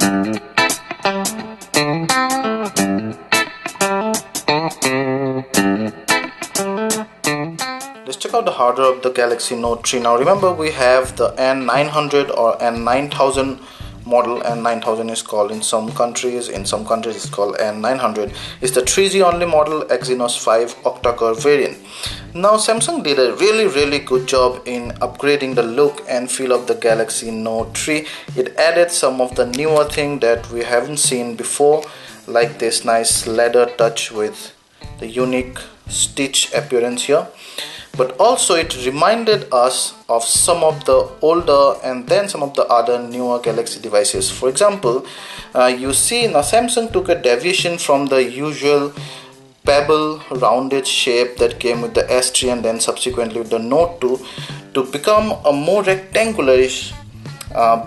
Let's check out the hardware of the Galaxy Note 3. Now remember, we have the N900 or N9000 model. N9000 is called in some countries it's called N900. It's the 3G only model, Exynos 5 octa-core variant. Now Samsung did a really good job in upgrading the look and feel of the Galaxy Note 3. It added some of the newer thing that we haven't seen before, like this nice leather touch with the unique stitch appearance here. But also it reminded us of some of the older and then some of the other newer Galaxy devices. For example, you see now Samsung took a deviation from the usual pebble rounded shape that came with the S3 and then subsequently with the Note 2 to become a more rectangularish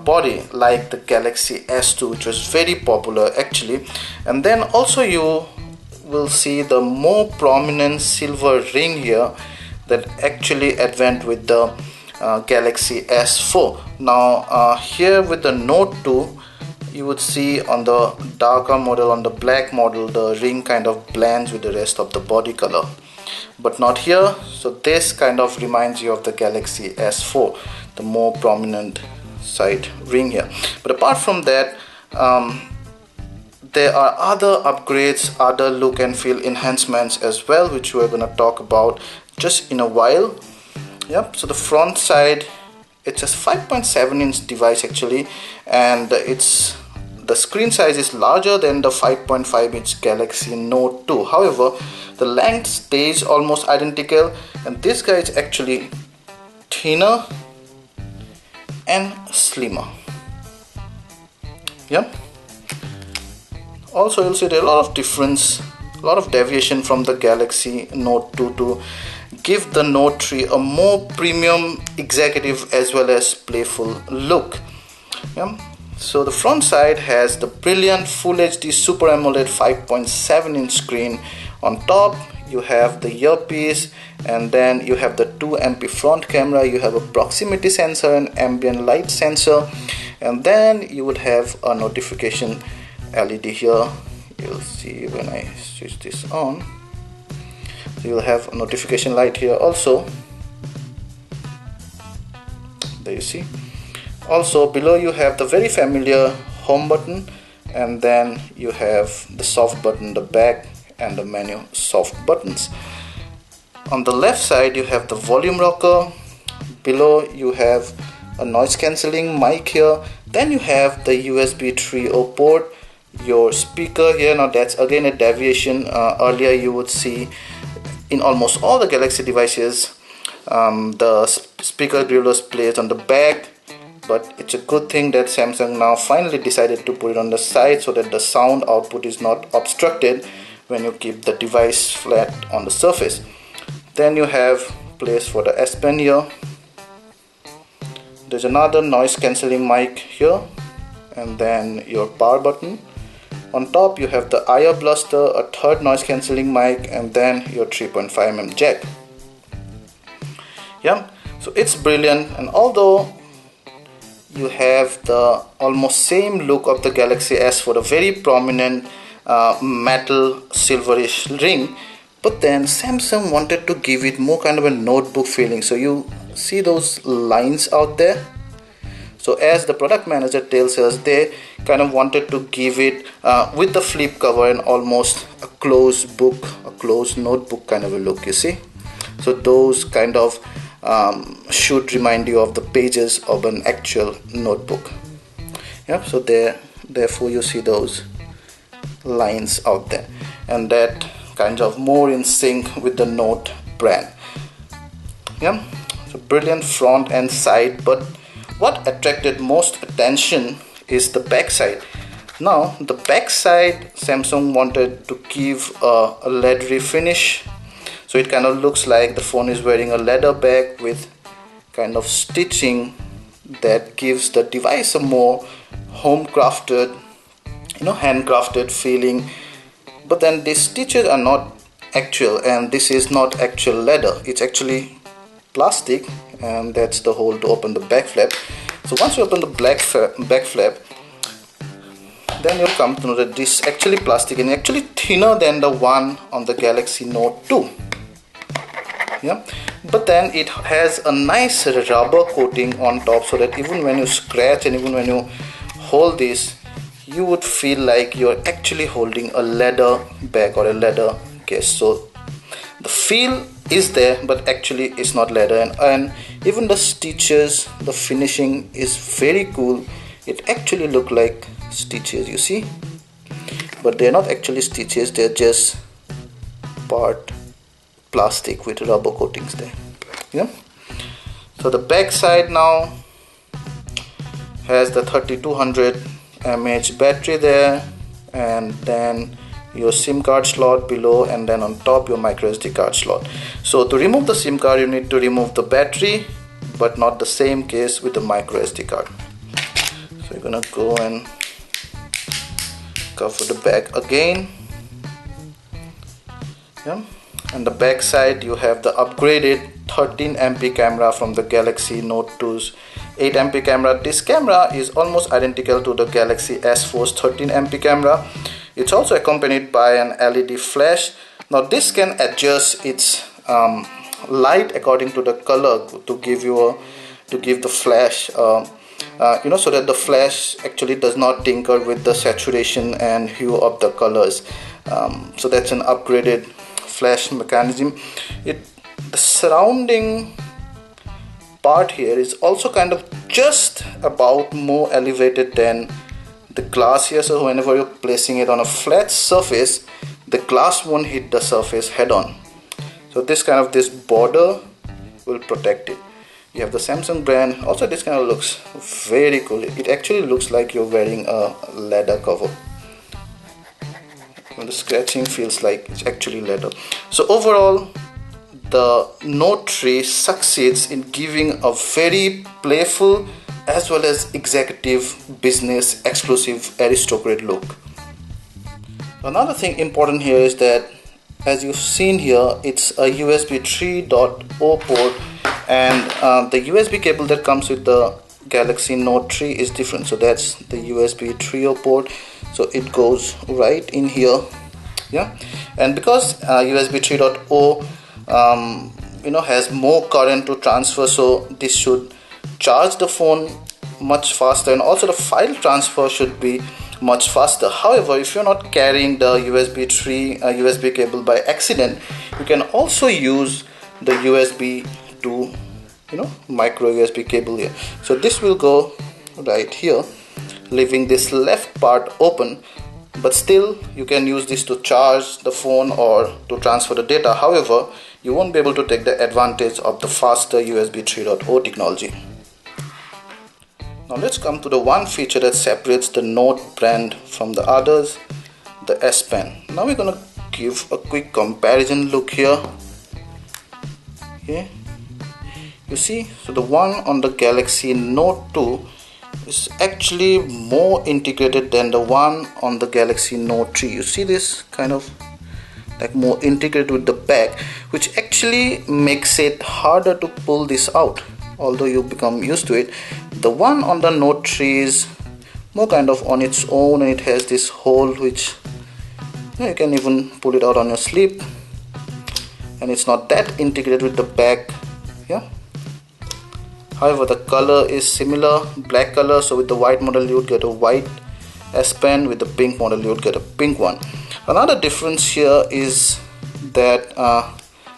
body like the Galaxy S2, which was very popular actually. And then also you will see the more prominent silver ring here that actually advent with the Galaxy S4. Now here with the Note 2, you would see on the darker model, on the black model, the ring kind of blends with the rest of the body color, but not here. So this kind of reminds you of the Galaxy S4, the more prominent side ring here. But apart from that, there are other upgrades, other look and feel enhancements as well, which we're going to talk about just in a while. Yep, so the front side, it's a 5.7 inch device actually, and the screen size is larger than the 5.5 inch Galaxy Note 2. However, the length stays almost identical, and this guy is actually thinner and slimmer. Yep. Also, you'll see there are a lot of difference, a lot of deviation from the Galaxy Note 2 to give the Note 3 a more premium, executive as well as playful look. Yeah. So the front side has the brilliant Full HD Super AMOLED 5.7 inch screen. On top you have the earpiece, and then you have the 2MP front camera, you have a proximity sensor and ambient light sensor, and then you would have a notification LED here. You'll see when I switch this on, so you'll have a notification light here also. There you see. Also below you have the very familiar home button, and then you have the soft button, the back and the menu soft buttons. On the left side you have the volume rocker. Below you have a noise cancelling mic here. Then you have the USB 3.0 port, your speaker here. Now that's again a deviation. Earlier you would see in almost all the Galaxy devices the speaker grill was placed on the back, but it's a good thing that Samsung now finally decided to put it on the side so that the sound output is not obstructed when you keep the device flat on the surface. Then you have place for the S Pen here. There's another noise cancelling mic here, and then your power button. On top you have the IR Blaster, a third noise cancelling mic, and then your 3.5mm jack. Yeah, so it's brilliant. And although you have the almost same look of the Galaxy S for the very prominent metal silverish ring, but then Samsung wanted to give it more kind of a notebook feeling. So you see those lines out there. So as the product manager tells us, they kind of wanted to give it with the flip cover and almost a closed book, a closed notebook kind of a look, you see. So those kind of should remind you of the pages of an actual notebook. Yeah, so therefore you see those lines out there, and that kind of more in sync with the Note brand. Yeah, so brilliant front and side, but what attracted most attention is the back side. Now the back side, Samsung wanted to give a leathery finish, so it kind of looks like the phone is wearing a leather bag with kind of stitching that gives the device a more home crafted, handcrafted feeling. But then these stitches are not actual, and this is not actual leather, it's actually plastic, and that's the hole to open the back flap. So once you open the back flap, then you'll come to know that this is actually plastic and actually thinner than the one on the Galaxy Note 2. Yeah, but then it has a nice rubber coating on top, so that even when you scratch and even when you hold this, you would feel like you're actually holding a leather bag or a leather case. So the feel is there, but actually it's not leather, and even the stitches, the finishing is very cool. It actually look like stitches, you see, but they're not actually stitches, they're just part plastic with rubber coatings there. Yeah, so the back side now has the 3200 mAh battery there, and then your SIM card slot below, and then on top your micro SD card slot. So to remove the SIM card, you need to remove the battery, but not the same case with the micro SD card. So you're gonna go and cover the back again. Yeah, and the back side you have the upgraded 13 MP camera from the Galaxy Note 2's 8 MP camera. This camera is almost identical to the Galaxy S4's 13 MP camera. It's also accompanied by an LED flash. Now this can adjust its light according to the color to give the flash so that the flash actually does not tinker with the saturation and hue of the colors. So that's an upgraded flash mechanism. The surrounding part here is also kind of just about more elevated than the glass here, so whenever you're placing it on a flat surface, the glass won't hit the surface head on. So this border will protect it. You have the Samsung brand. Also this kind of looks very cool. It actually looks like you're wearing a leather cover. When the scratching feels like it's actually leather. So overall, the Note 3 succeeds in giving a very playful as well as executive business exclusive aristocrat look. Another thing important here is that, as you've seen here, it's a USB 3.0 port, and the USB cable that comes with the Galaxy Note 3 is different. So that's the USB 3.0 port, so it goes right in here. Yeah, and because USB 3.0 has more current to transfer, so this should charge the phone much faster, and also the file transfer should be much faster. However, if you're not carrying the USB 3 USB cable by accident, you can also use the USB to micro USB cable here. So this will go right here, leaving this left part open, but still you can use this to charge the phone or to transfer the data. However, you won't be able to take the advantage of the faster USB 3.0 technology. Now let's come to the one feature that separates the Note brand from the others, the S Pen. Now we're gonna give a quick comparison look here. Okay, you see, so the one on the Galaxy Note 2 is actually more integrated than the one on the Galaxy Note 3. You see this kind of like more integrated with the back, which actually makes it harder to pull this out, although you become used to it. The one on the Note 3 is more kind of on its own, and it has this hole which you can even pull it out on your sleeve, and it's not that integrated with the back. Yeah, however, the color is similar, black color. So with the white model you would get a white S Pen, with the pink model you would get a pink one. Another difference here is that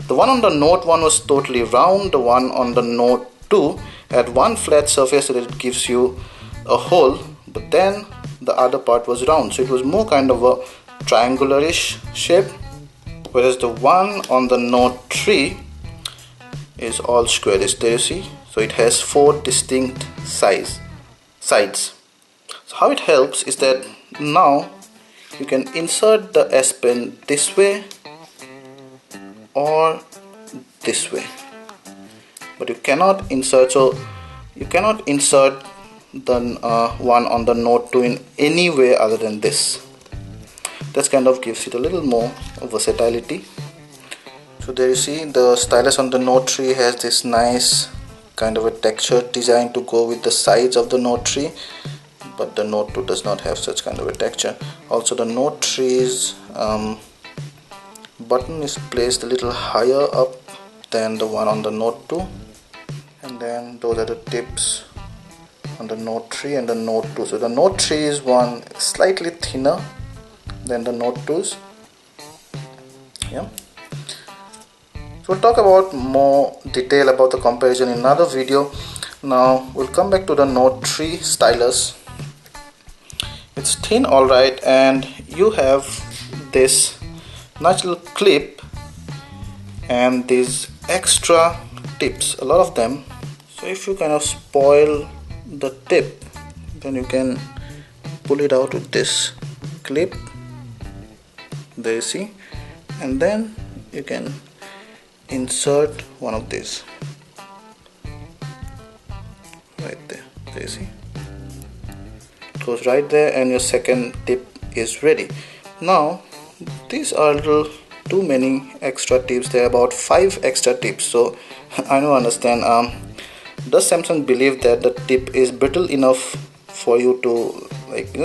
the one on the Note 1 was totally round. The one on the Note 2 had one flat surface, so that it gives you a hole, but then the other part was round, so it was more kind of a triangular-ish shape, whereas the one on the Note 3 is all squarish. There you see, so it has 4 distinct sides. So how it helps is that now you can insert the S Pen this way or this way, but you cannot insert the one on the Note 2 in any way other than this. That kind of gives it a little more versatility. So there you see, the stylus on the Note 3 has this nice kind of a texture design to go with the sides of the Note 3. but the Note 2 does not have such kind of a texture. Also, the Note 3's button is placed a little higher up than the one on the Note 2, and then those are the tips on the Note 3 and the Note 2. So the Note 3 is one slightly thinner than the Note 2's. Yeah. So we'll talk about more detail about the comparison in another video. Now we'll come back to the Note 3 stylus. It's thin, alright, and you have this nice little clip and these extra tips, a lot of them. So if you kind of spoil the tip, then you can pull it out with this clip. There you see, and then you can insert one of these right there. There you see, it goes right there, and your second tip is ready. Now these are little too many extra tips. There are about 5 extra tips. So I don't understand, does Samsung believe that the tip is brittle enough for you to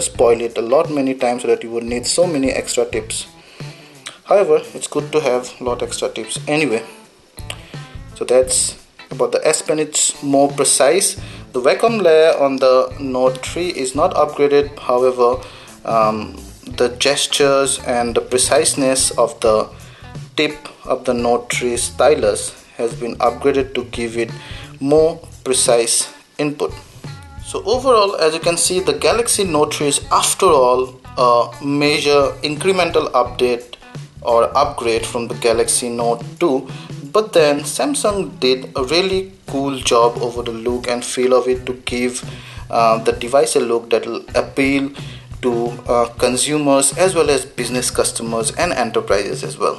spoil it a lot many times so that you would need so many extra tips? However, it's good to have a lot extra tips anyway. So that's about the S Pen. It's more precise. The Wacom layer on the Note 3 is not upgraded. However, the gestures and the preciseness of the tip of the Note 3 stylus has been upgraded to give it more precise input. So overall, as you can see, the Galaxy Note 3 is after all a major incremental update or upgrade from the Galaxy Note 2. But then Samsung did a really cool job over the look and feel of it to give the device a look that will appeal to consumers as well as business customers and enterprises as well.